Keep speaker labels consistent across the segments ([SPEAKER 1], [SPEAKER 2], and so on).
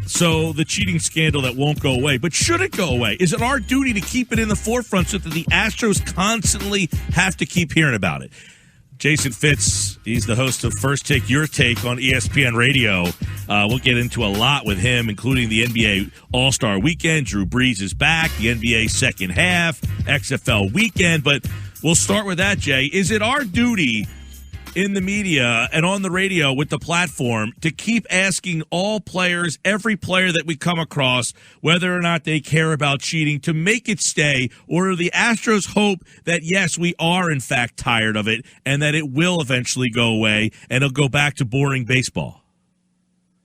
[SPEAKER 1] So the cheating scandal that won't go away, but should it go away? Is it our duty to keep it in the forefront so that the Astros constantly have to keep hearing about it? Jason Fitz, he's the host of First Take, Your Take on ESPN Radio. We'll get into a lot with him, including the NBA All-Star Weekend. Drew Brees is back, the NBA second half, XFL Weekend. But we'll start with that, Jay. Is it our duty in the media and on the radio with the platform to keep asking all players, every player that we come across, whether or not they care about cheating, to make it stay? Or do the Astros hope that, yes, we are in fact tired of it and that it will eventually go away and it'll go back to boring baseball?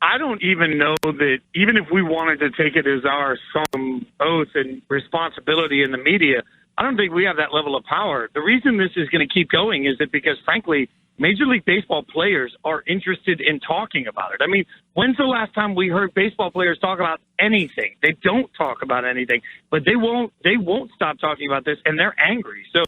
[SPEAKER 2] I don't even know that even if we wanted to take it as our solemn oath and responsibility in the media, I don't think we have that level of power. The reason this is going to keep going is that because, frankly, Major League Baseball players are interested in talking about it. I mean, when's the last time we heard baseball players talk about anything? They don't talk about anything, but they won't stop talking about this, and they're angry. So,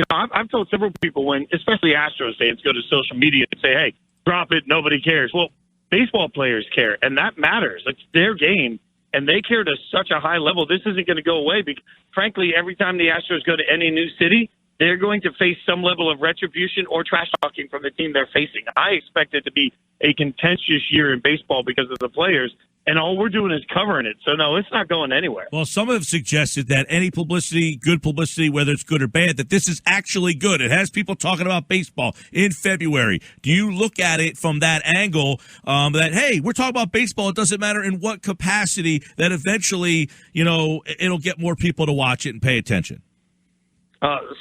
[SPEAKER 2] I've told several people when, especially Astros fans, go to social media and say, hey, drop it, nobody cares. Well, baseball players care, and that matters. It's their game, and they care to such a high level. This isn't going to go away because, frankly, every time the Astros go to any new city, they're going to face some level of retribution or trash talking from the team they're facing. I expect it to be a contentious year in baseball because of the players, and all we're doing is covering it. So, no, it's not going anywhere.
[SPEAKER 1] Well, some have suggested that any publicity, good publicity, whether it's good or bad, that this is actually good. It has people talking about baseball in February. Do you look at it from that angle that, hey, we're talking about baseball, it doesn't matter in what capacity, that eventually, it'll get more people to watch it and pay attention?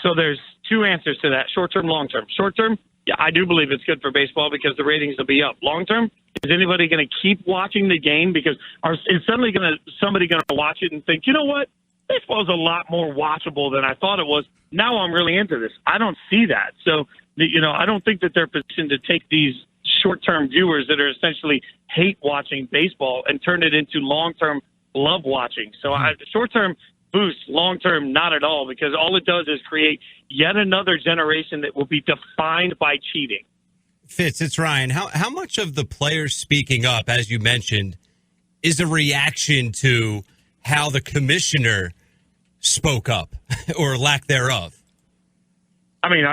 [SPEAKER 2] So there's two answers to that, short-term, long-term. Short-term, yeah, I do believe it's good for baseball because the ratings will be up. Long-term, is anybody going to keep watching the game? Because is suddenly somebody going to watch it and think, you know what, baseball is a lot more watchable than I thought it was. Now I'm really into this. I don't see that. So, I don't think that they're positioned to take these short-term viewers that are essentially hate watching baseball and turn it into long-term love watching. So short-term boost, long-term, not at all, because all it does is create yet another generation that will be defined by cheating.
[SPEAKER 3] Fitz, it's Ryan. How much of the players speaking up, as you mentioned, is a reaction to how the commissioner spoke up or lack thereof?
[SPEAKER 2] I mean,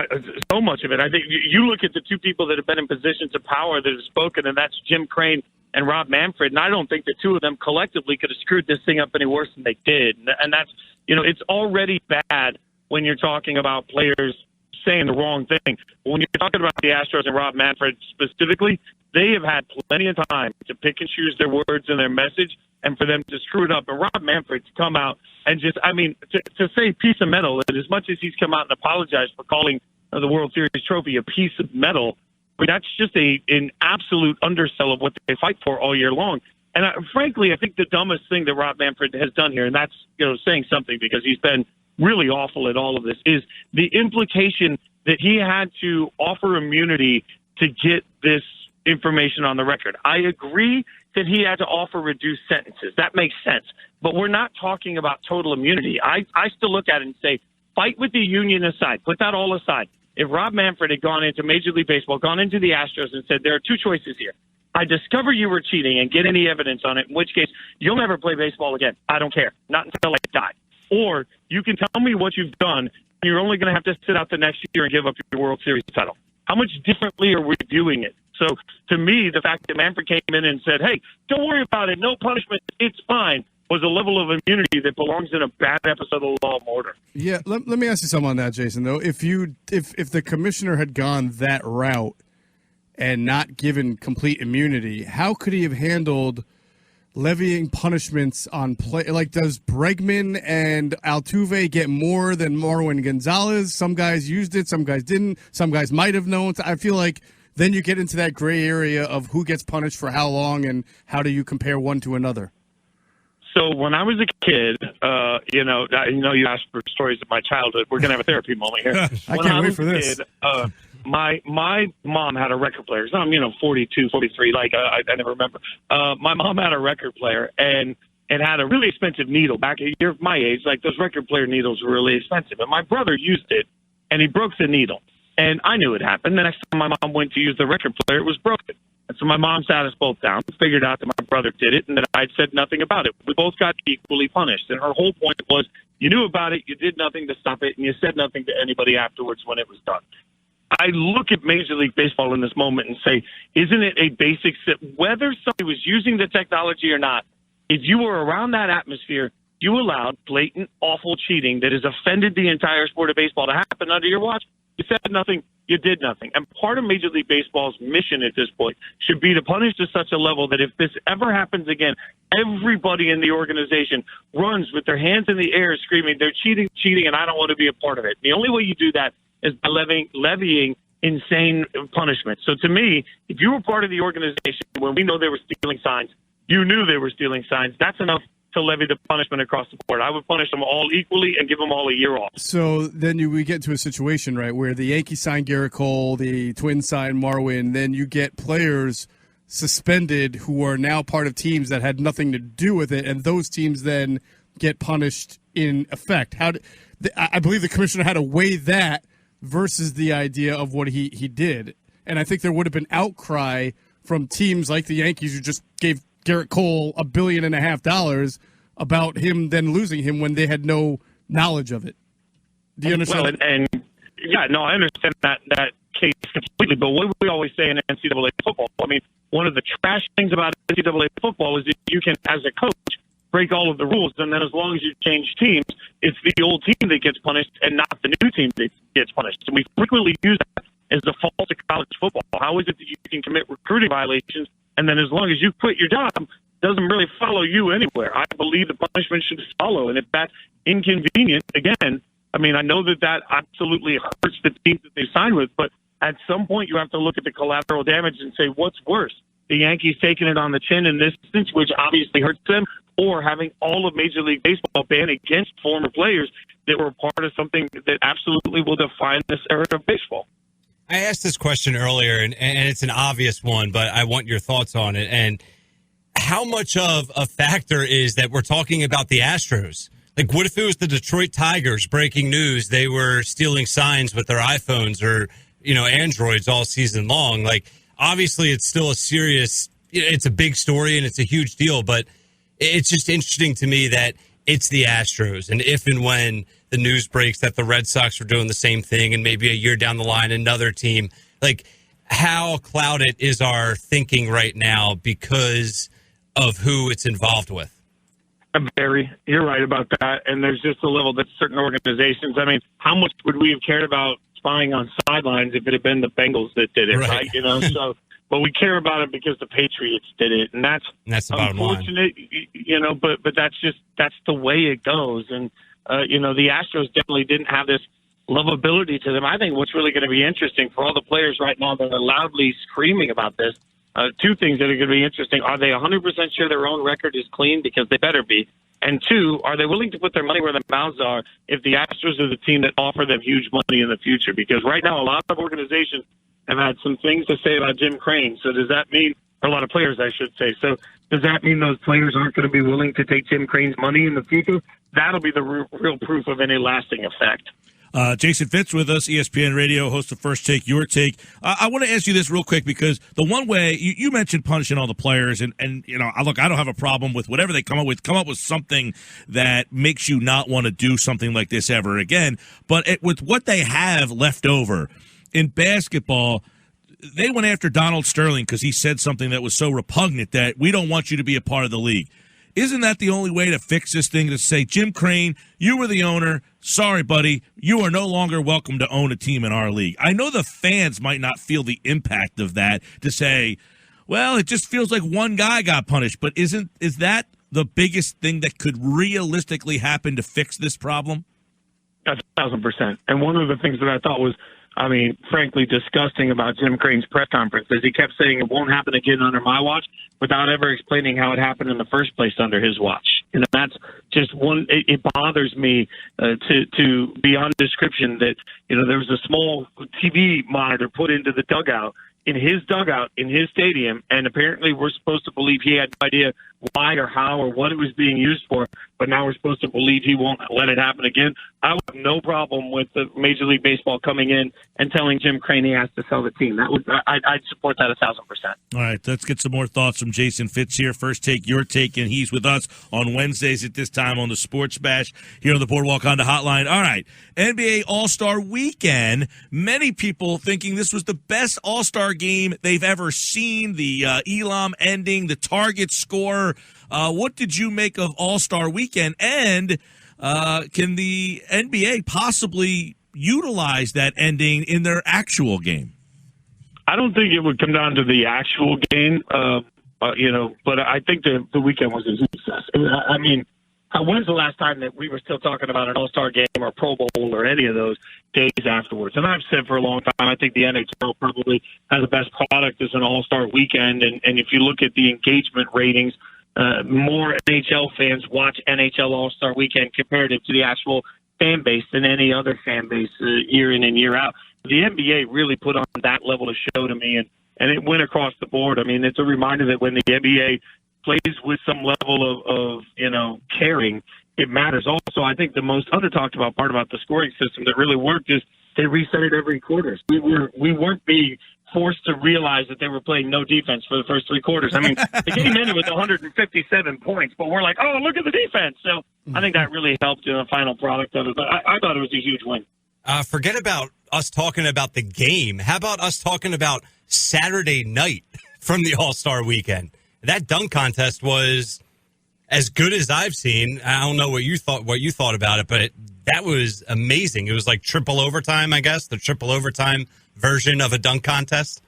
[SPEAKER 2] so much of it. I think you look at the two people that have been in positions of power that have spoken, and that's Jim Crane and Rob Manfred, and I don't think the two of them collectively could have screwed this thing up any worse than they did. And that's, it's already bad when you're talking about players saying the wrong thing. When you're talking about the Astros and Rob Manfred specifically, they have had plenty of time to pick and choose their words and their message and for them to screw it up. And Rob Manfred's come out and just, to say piece of metal, and as much as he's come out and apologized for calling the World Series trophy a piece of metal, that's just an absolute undersell of what they fight for all year long. And frankly, I think the dumbest thing that Rob Manfred has done here, and that's saying something because he's been really awful at all of this, is the implication that he had to offer immunity to get this information on the record. I agree that he had to offer reduced sentences. That makes sense. But we're not talking about total immunity. I still look at it and say, fight with the union aside. Put that all aside. If Rob Manfred had gone into Major League Baseball, gone into the Astros and said, there are two choices here. I discover you were cheating and get any evidence on it, in which case you'll never play baseball again. I don't care. Not until I die. Or you can tell me what you've done, and you're only going to have to sit out the next year and give up your World Series title. How much differently are we doing it? So to me, the fact that Manfred came in and said, hey, don't worry about it, no punishment, it's fine, was a level of immunity that belongs in a bad episode of Law and Order.
[SPEAKER 4] Yeah, let me ask you something on that, Jason, though. If the commissioner had gone that route and not given complete immunity, how could he have handled levying punishments on play? Like, does Bregman and Altuve get more than Marwin Gonzalez? Some guys used it, some guys didn't, some guys might have known. I feel like then you get into that gray area of who gets punished for how long and how do you compare one to another.
[SPEAKER 2] So when I was a kid, you asked for stories of my childhood. We're going to have a therapy moment here.
[SPEAKER 4] I can't wait for this.
[SPEAKER 2] Kid, my mom had a record player. So I'm 42, 43. I never remember. My mom had a record player and had a really expensive needle. Back a year of my age, those record player needles were really expensive. And my brother used it, and he broke the needle. And I knew it happened. The next time my mom went to use the record player, it was broken. And so my mom sat us both down, figured out that my brother did it, and that I'd said nothing about it. We both got equally punished. And her whole point was, you knew about it, you did nothing to stop it, and you said nothing to anybody afterwards when it was done. I look at Major League Baseball in this moment and say, isn't it a basic whether somebody was using the technology or not, if you were around that atmosphere, you allowed blatant, awful cheating that has offended the entire sport of baseball to happen under your watch. You said nothing, you did nothing. And part of Major League Baseball's mission at this point should be to punish to such a level that if this ever happens again, everybody in the organization runs with their hands in the air screaming, they're cheating, and I don't want to be a part of it. The only way you do that is by levying insane punishment. So to me, if you were part of the organization when we know they were stealing signs, you knew they were stealing signs, that's enough to levy the punishment across the board. I would punish them all equally and give them all a year off.
[SPEAKER 4] So then we get to a situation, right, where the Yankees sign Garrett Cole, the Twins sign Marwin, then you get players suspended who are now part of teams that had nothing to do with it, and those teams then get punished in effect. I believe the commissioner had to weigh that versus the idea of what he did. And I think there would have been outcry from teams like the Yankees who just gave Garrett Cole $1.5 billion about him then losing him when they had no knowledge of it. Do you understand?
[SPEAKER 2] Well, and yeah, no, I understand that case completely. But what do we always say in NCAA football? I mean, one of the trash things about NCAA football is that you can, as a coach, break all of the rules, and then as long as you change teams, it's the old team that gets punished and not the new team that gets punished. And we frequently use that as the fault of college football. How is it that you can commit recruiting violations, and then as long as you quit your job, doesn't really follow you anywhere? I believe the punishment should follow, and if that's inconvenient, again, I mean, I know that absolutely hurts the teams that they signed with, but at some point you have to look at the collateral damage and say, what's worse? The Yankees taking it on the chin in this instance, which obviously hurts them, or having all of Major League Baseball ban against former players that were part of something that absolutely will define this era of baseball.
[SPEAKER 3] I asked this question earlier, and it's an obvious one, but I want your thoughts on it. And how much of a factor is that we're talking about the Astros? Like, what if it was the Detroit Tigers breaking news they were stealing signs with their iPhones or, Androids all season long? Like, obviously, it's still it's a big story and it's a huge deal, but it's just interesting to me that it's the Astros. And if and when the news breaks that the Red Sox are doing the same thing and maybe a year down the line, another team, like, how clouded is our thinking right now because of who it's involved with?
[SPEAKER 2] You're right about that. And there's just a level that certain organizations, I mean, how much would we have cared about spying on sidelines if it had been the Bengals that did it, right? So, but we care about it because the Patriots did it. And that's
[SPEAKER 3] the bottom line.
[SPEAKER 2] But that's the way it goes. And, the Astros definitely didn't have this lovability to them. I think what's really going to be interesting for all the players right now that are loudly screaming about this, two things that are going to be interesting. Are they 100% sure their own record is clean? Because they better be. And two, are they willing to put their money where their mouths are if the Astros are the team that offer them huge money in the future? Because right now, a lot of organizations have had some things to say about Jim Crane. So does that mean, or a lot of players, I should say, so does that mean those players aren't going to be willing to take Jim Crane's money in the future? That'll be the real proof of any lasting effect.
[SPEAKER 1] Jason Fitz with us, ESPN Radio, host of First Take, Your Take. I want to ask you this real quick because the one way you mentioned punishing all the players, and look, I don't have a problem with whatever they come up with. Come up with something that makes you not want to do something like this ever again. But with what they have left over in basketball, they went after Donald Sterling because he said something that was so repugnant that we don't want you to be a part of the league. Isn't that the only way to fix this thing, to say, Jim Crane, you were the owner. Sorry, buddy. You are no longer welcome to own a team in our league. I know the fans might not feel the impact of that, to say, well, it just feels like one guy got punished. But is that the biggest thing that could realistically happen to fix this problem?
[SPEAKER 2] 1,000%. And one of the things that I thought was, frankly, disgusting about Jim Crane's press conference is he kept saying it won't happen again under my watch without ever explaining how it happened in the first place under his watch. And that's just one, it bothers me to beyond description that, there was a small TV monitor put into the dugout in his dugout, in his stadium, and apparently we're supposed to believe he had no idea why or how or what it was being used for, but now we're supposed to believe he won't let it happen again. I would have no problem with the Major League Baseball coming in and telling Jim Crane he has to sell the team. I'd support that 1,000%.
[SPEAKER 1] All right, let's get some more thoughts from Jason Fitz here. First Take, Your Take, and he's with us on Wednesdays at this time on the Sports Bash here on the Boardwalk Honda Hotline. All right, NBA All-Star Weekend. Many people thinking this was the best All-Star game they've ever seen. The Elam ending, the target score. What did you make of All-Star Weekend? And can the NBA possibly utilize that ending in their actual game?
[SPEAKER 2] I don't think it would come down to the actual game, but I think the weekend was a success. I mean, when's the last time that we were still talking about an All-Star game or Pro Bowl or any of those days afterwards? And I've said for a long time, I think the NHL probably has the best product as an All-Star weekend. And if you look at the engagement ratings, more NHL fans watch NHL All-Star Weekend comparative to the actual fan base than any other fan base year in and year out. The NBA really put on that level of show to me, and it went across the board. I mean, it's a reminder that when the NBA plays with some level of caring, it matters. Also, I think the most under-talked about part about the scoring system that really worked is they reset it every quarter. We weren't being forced to realize that they were playing no defense for the first three quarters. I mean, the game ended with 157 points, but we're like, oh, look at the defense. So I think that really helped in the final product of it. But I thought it was a huge win.
[SPEAKER 3] Forget about us talking about the game. How about us talking about Saturday night from the All-Star Weekend? That dunk contest was as good as I've seen. I don't know what you thought about it, but that was amazing. It was like triple overtime, I guess, the triple overtime version of a dunk contest.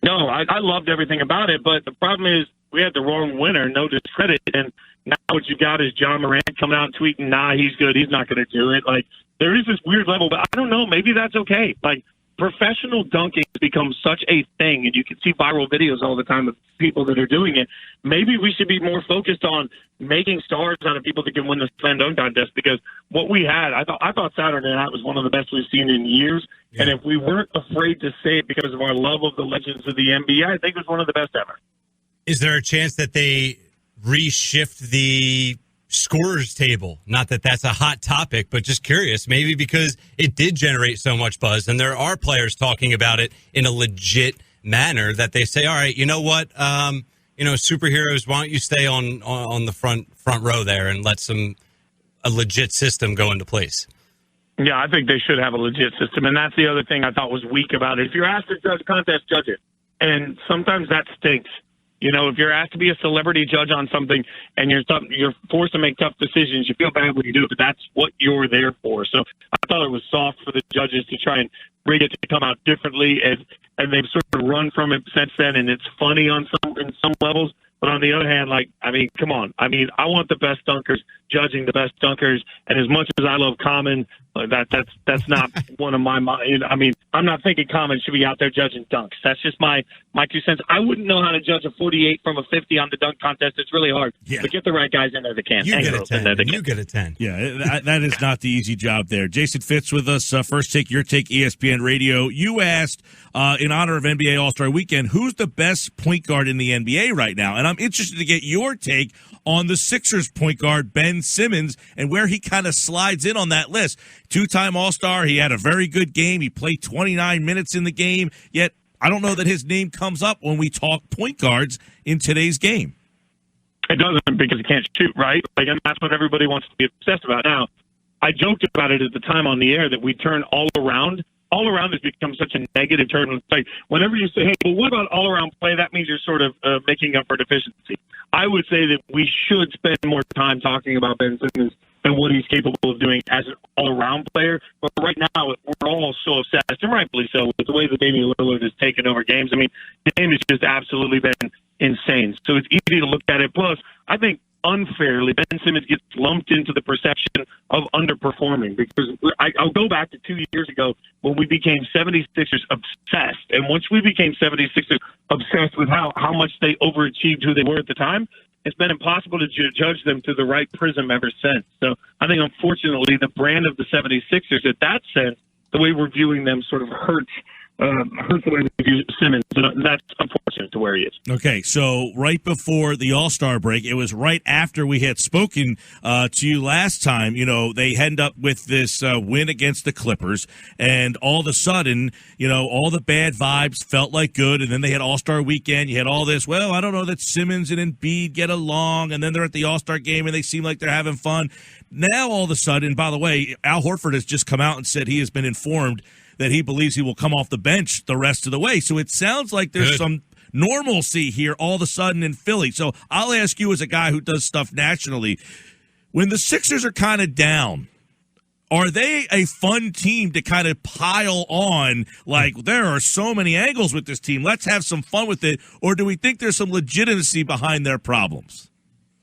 [SPEAKER 2] No, I loved everything about it, but the problem is we had the wrong winner, no discredit, and now what you got is John Morant coming out and tweeting, nah, he's good, he's not going to do it. Like, there is this weird level, but I don't know, maybe that's okay. Like, professional dunking has become such a thing, and you can see viral videos all the time of people that are doing it. Maybe we should be more focused on making stars out of people that can win the slam dunk contest, because what we had, I thought Saturday night was one of the best we've seen in years. Yeah. And if we weren't afraid to say it because of our love of the legends of the NBA, I think it was one of the best ever.
[SPEAKER 3] Is there a chance that they reshift the scorers table? Not that that's a hot topic, but just curious, maybe because it did generate so much buzz, and there are players talking about it in a legit manner that they say, all right, you know what, superheroes, why don't you stay on the front row there and let a legit system go into place?
[SPEAKER 2] Yeah, I think they should have a legit system, and that's the other thing I thought was weak about it. If you're asked to judge a contest, judge it, and sometimes that stinks. You know, if you're asked to be a celebrity judge on something and you're forced to make tough decisions, you feel bad when you do it, but that's what you're there for. So I thought it was soft for the judges to try and bring it to come out differently, and they've sort of run from it since then, and it's funny in some levels. But on the other hand, come on. I mean, I want the best dunkers judging the best dunkers, and as much as I love Common, that's not one of my. I mean, I'm not thinking Common should be out there judging dunks. That's just my 2 cents. I wouldn't know how to judge a 48 from a 50 on the dunk contest. It's really hard. Yeah. But get the right guys in there that can.
[SPEAKER 3] You get a 10. You get a 10.
[SPEAKER 1] Yeah, that is not the easy job there. Jason Fitz with us. First Take, Your Take, ESPN Radio. You asked, in honor of NBA All-Star Weekend, who's the best point guard in the NBA right now? And I'm interested to get your take on the Sixers point guard, Ben Simmons, and where he kind of slides in on that list. Two-time All-Star. He had a very good game. He played 29 minutes in the game, yet I don't know that his name comes up when we talk point guards in today's game.
[SPEAKER 2] It doesn't, because he can't shoot, right? And that's what everybody wants to be obsessed about. Now, I joked about it at the time on the air that we turn all around. All around has become such a negative term. It's like whenever you say, hey, well, what about all-around play? That means you're sort of making up for deficiency. I would say that we should spend more time talking about Ben Simmons and what he's capable of doing as an all-around player. But right now, we're all so obsessed, and rightfully so, with the way that Damian Lillard has taken over games. I mean, the game has just absolutely been insane. So it's easy to look at it. Plus, I think unfairly, Ben Simmons gets lumped into the perception of underperforming, because I'll go back to 2 years ago when we became 76ers obsessed. And once we became 76ers obsessed with how much they overachieved who they were at the time, it's been impossible to judge them through the right prism ever since. So I think, unfortunately, the brand of the 76ers, at that sense, the way we're viewing them sort of hurts hurts the way they view Simmons. That's unfortunate to where he is.
[SPEAKER 1] Okay, so right before the All-Star break, it was right after we had spoken to you last time. You know, they end up with this win against the Clippers, and all of a sudden, you know, all the bad vibes felt like good, and then they had All-Star weekend. You had all this, well, I don't know that Simmons and Embiid get along, and then they're at the All-Star game, and they seem like they're having fun. Now, all of a sudden, by the way, Al Horford has just come out and said he has been informed that he believes he will come off the bench the rest of the way. So it sounds like there's some normalcy here all of a sudden in Philly. So I'll ask you, as a guy who does stuff nationally, when the Sixers are kind of down, are they a fun team to kind of pile on, like there are so many angles with this team, let's have some fun with it? Or do we think there's some legitimacy behind their problems?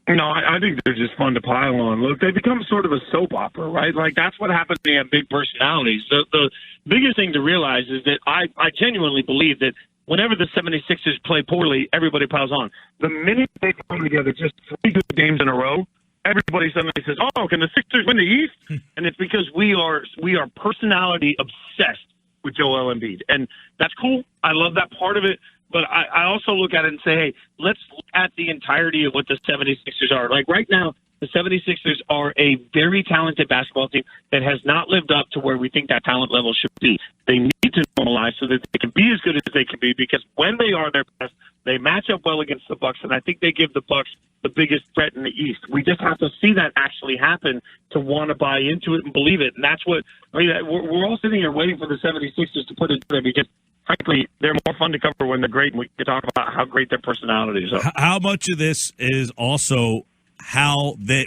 [SPEAKER 2] No, I think they're just fun to pile on. Look, they become sort of a soap opera, right? Like, that's what happens when they have big personalities. The biggest thing to realize is that I genuinely believe that whenever the 76ers play poorly, everybody piles on. The minute they come together just 3 good games in a row, everybody suddenly says, oh, can the Sixers win the East? And it's because we are personality obsessed with Joel Embiid. And that's cool. I love that part of it. But I also look at it and say, hey, let's look at the entirety of what the 76ers are. Like right now, the 76ers are a very talented basketball team that has not lived up to where we think that talent level should be. They need to normalize so that they can be as good as they can be, because when they are their best, they match up well against the Bucks, and I think they give the Bucks the biggest threat in the East. We just have to see that actually happen to want to buy into it and believe it. And that's what we're all sitting here waiting for the 76ers to put it there, because frankly, they're more fun to cover when they're great, and we can talk about how great their personalities are.
[SPEAKER 1] How much of this is also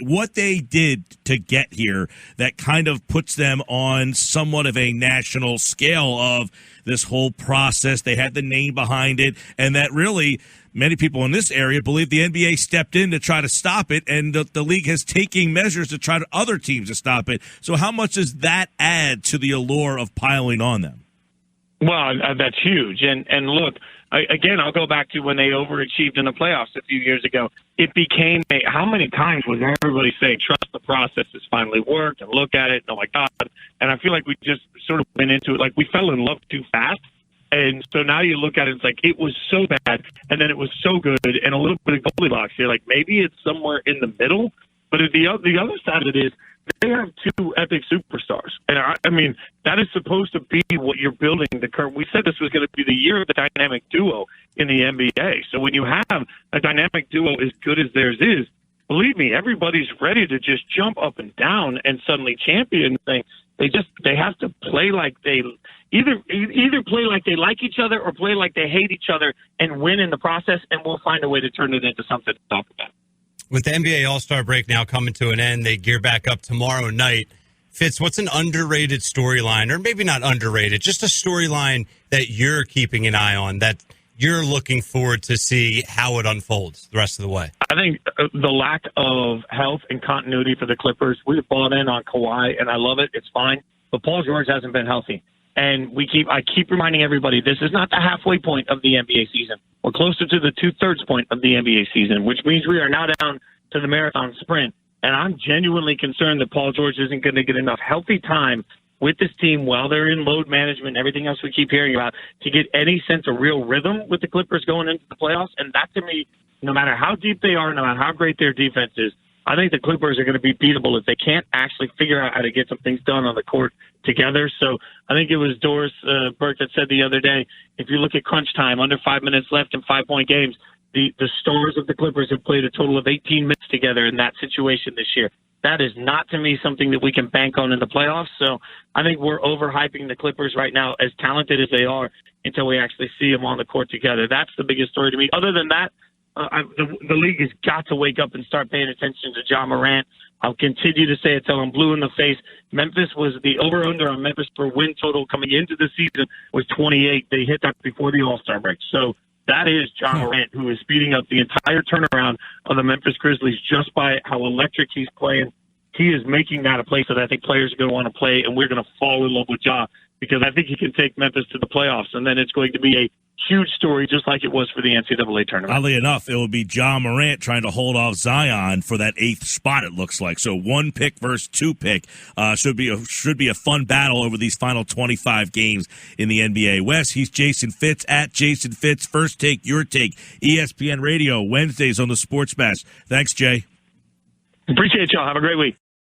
[SPEAKER 1] what they did to get here that kind of puts them on somewhat of a national scale of this whole process? They had the name behind it, and that really many people in this area believe the NBA stepped in to try to stop it, and the league has taken measures to try to other teams to stop it. So how much does that add to the allure of piling on them?
[SPEAKER 2] Well, that's huge. And look, again, I'll go back to when they overachieved in the playoffs a few years ago. It became how many times was everybody saying, trust the process, has finally worked, and look at it, and oh my God. And I feel like we just sort of went into it, like we fell in love too fast. And so now you look at it, it's like it was so bad, and then it was so good, and a little bit of Goldilocks. You're like, maybe it's somewhere in the middle. But the other side of it is, they have 2 epic superstars. And I mean, that is supposed to be what you're building. We said this was going to be the year of the dynamic duo in the NBA. So when you have a dynamic duo as good as theirs is, believe me, everybody's ready to just jump up and down and suddenly champion things. They have to play like they either play like they like each other or play like they hate each other and win in the process, and we'll find a way to turn it into something to talk about.
[SPEAKER 3] With the NBA All-Star break now coming to an end, they gear back up tomorrow night. Fitz, what's an underrated storyline, or maybe not underrated, just a storyline that you're keeping an eye on, that you're looking forward to see how it unfolds the rest of the way?
[SPEAKER 2] I think the lack of health and continuity for the Clippers. We've bought in on Kawhi, and I love it. It's fine. But Paul George hasn't been healthy. And I keep reminding everybody, this is not the halfway point of the NBA season. We're closer to the 2/3 point of the NBA season, which means we are now down to the marathon sprint. And I'm genuinely concerned that Paul George isn't going to get enough healthy time with this team while they're in load management and everything else we keep hearing about to get any sense of real rhythm with the Clippers going into the playoffs. And that, to me, no matter how deep they are, no matter how great their defense is, I think the Clippers are going to be beatable if they can't actually figure out how to get some things done on the court together. So I think it was Doris Burke that said the other day, if you look at crunch time, under 5 minutes left in 5-point games, the stars of the Clippers have played a total of 18 minutes together in that situation this year. That is not, to me, something that we can bank on in the playoffs. So I think we're overhyping the Clippers right now, as talented as they are, until we actually see them on the court together. That's the biggest story to me. Other than that, the league has got to wake up and start paying attention to Ja Morant. I'll continue to say it till I'm blue in the face. Memphis was the over-under on Memphis per win total coming into the season was 28. They hit that before the All-Star break. So that is Ja Morant, who is speeding up the entire turnaround of the Memphis Grizzlies just by how electric he's playing. He is making that a place that I think players are going to want to play, and we're going to fall in love with Ja because I think he can take Memphis to the playoffs, and then it's going to be a huge story, just like it was for the NCAA tournament.
[SPEAKER 1] Oddly enough, it will be Ja Morant trying to hold off Zion for that 8th spot, it looks like. So 1 pick versus 2 pick should be a fun battle over these final 25 games in the NBA West. He's Jason Fitz at Jason Fitz. First Take, Your Take, ESPN Radio, Wednesdays on the Sports Bash. Thanks, Jay.
[SPEAKER 2] Appreciate y'all. Have a great week.